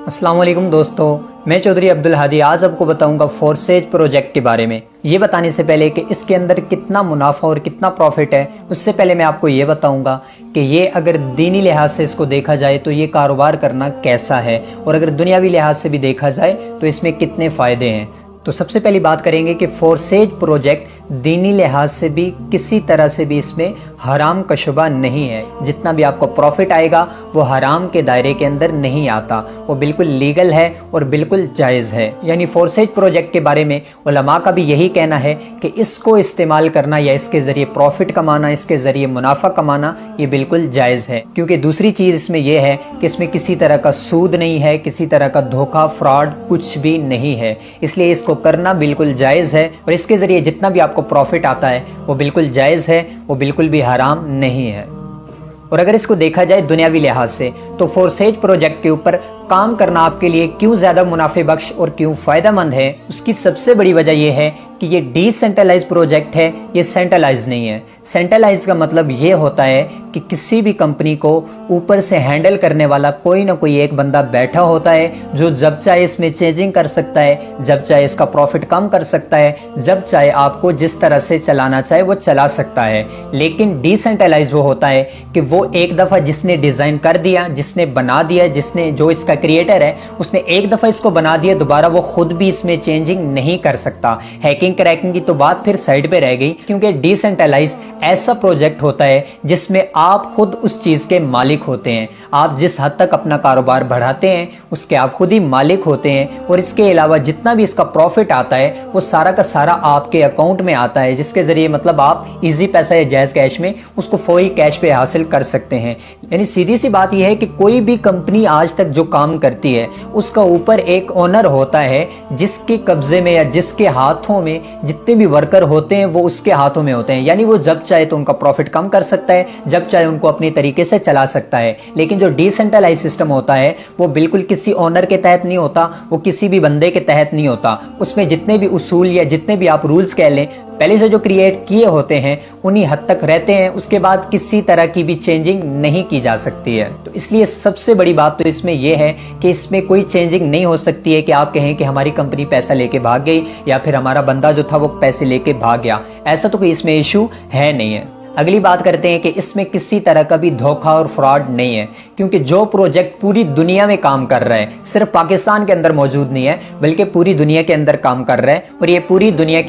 अस्सलाम वालेकुम दोस्तों, मैं चौधरी अब्दुल हादी आज आपको बताऊंगा फोर्सेज प्रोजेक्ट के बारे में। ये बताने से पहले कि इसके अंदर कितना मुनाफा और कितना प्रॉफिट है, उससे पहले मैं आपको ये बताऊंगा कि ये अगर दीनी लिहाज से इसको देखा जाए तो ये कारोबार करना कैसा है, और अगर दुनियावी लिहाज से भी देखा जाए तो इसमें कितने फ़ायदे हैं। तो सबसे पहली बात करेंगे कि फोर्सेज प्रोजेक्ट दीनी लिहाज से भी किसी तरह से भी इसमें हराम का शुबा नहीं है। जितना भी आपको प्रॉफिट आएगा वो हराम के दायरे के अंदर नहीं आता, वो बिल्कुल लीगल है और बिल्कुल जायज़ है। यानी फोर्सेज प्रोजेक्ट के बारे में उलमा का भी यही कहना है कि इसको इस्तेमाल करना या इसके ज़रिए प्रॉफिट कमाना, इसके ज़रिए मुनाफा कमाना, ये बिल्कुल जायज़ है। क्योंकि दूसरी चीज़ इसमें यह है कि इसमें किसी तरह का सूद नहीं है, किसी तरह का धोखा, फ्रॉड कुछ भी नहीं है, इसलिए इसको करना बिल्कुल जायज़ है। और इसके ज़रिए जितना भी आपको प्रॉफिट आता है वो बिल्कुल जायज़ है, वो बिल्कुल भी हराम नहीं है। और अगर इसको देखा जाए दुनियावी लिहाज से तो फोर्सेज प्रोजेक्ट के ऊपर काम करना आपके लिए क्यों ज़्यादा मुनाफे बख्श और क्यों फ़ायदेमंद है, उसकी सबसे बड़ी वजह यह है कि ये डिसेंट्रलाइज प्रोजेक्ट है, ये सेंट्रलाइज नहीं है। सेंट्रलाइज का मतलब ये होता है कि किसी भी कंपनी को ऊपर से हैंडल करने वाला कोई ना कोई एक बंदा बैठा होता है जो जब चाहे इसमें चेंजिंग कर सकता है, जब चाहे इसका प्रॉफिट कम कर सकता है, जब चाहे आपको जिस तरह से चलाना चाहे वो चला सकता है। लेकिन डिसेंट्रलाइज वो होता है कि वो एक दफ़ा जिसने डिज़ाइन कर दिया, जिसने बना दिया, जिसने जो इसका क्रिएटर है उसने एक दफ़ा इसको बना दिया, दोबारा वो खुद भी इसमें चेंजिंग नहीं कर सकता। हैकिंग क्रैकिंग की तो बात फिर साइड पे रह गई, क्योंकि डिसेंट्रलाइज ऐसा प्रोजेक्ट होता है जिसमें आप खुद उस चीज के मालिक होते हैं। आप जिस हद तक अपना कारोबार बढ़ाते हैं उसके आप खुद ही मालिक होते हैं, और इसके अलावा जितना भी इसका प्रॉफिट आता है वो सारा का सारा आपके अकाउंट में आता है, जिसके जरिए मतलब आप इजी पैसा या जायज कैश में उसको फौरी कैश पे हासिल कर सकते हैं। यानी सीधी सी बात यह है कि कोई भी कंपनी आज तक जो काम करती है उसका ऊपर एक ओनर होता है जिसके कब्जे में या जिसके हाथों में जितने भी वर्कर होते हैं वो उसके हाथों में होते हैं। यानी वो जब चाहे तो उनका प्रॉफिट कम कर सकता है, जब चाहे उनको अपनी तरीके से चला सकता है। लेकिन जो डिसेंट्रलाइज सिस्टम होता है वो बिल्कुल किसी ओनर के तहत नहीं होता, वो किसी भी बंदे के तहत नहीं होता। उसमें जितने भी उसूल या जितने भी आप रूल्स कह लें पहले से जो क्रिएट किए होते हैं उन्हीं हद तक रहते हैं, उसके बाद किसी तरह की भी चेंजिंग नहीं की जा सकती है। तो इसलिए सबसे बड़ी बात तो इसमें यह है कि इसमें कोई चेंजिंग नहीं हो सकती है कि आप कहें कि हमारी कंपनी पैसा लेके भाग गई या फिर हमारा बंदा जो था वो पैसे लेके भाग गया, ऐसा तो कोई इसमें इशू है नहीं है। अगली बात करते हैं कि इसमें किसी तरह का भी धोखा और फ्रॉड नहीं है, क्योंकि जो प्रोजेक्ट पूरी दुनिया में काम कर रहा है, सिर्फ पाकिस्तान के अंदर मौजूद नहीं है बल्कि पूरी दुनिया के अंदर काम कर रहा है, और ये पूरी दुनिया के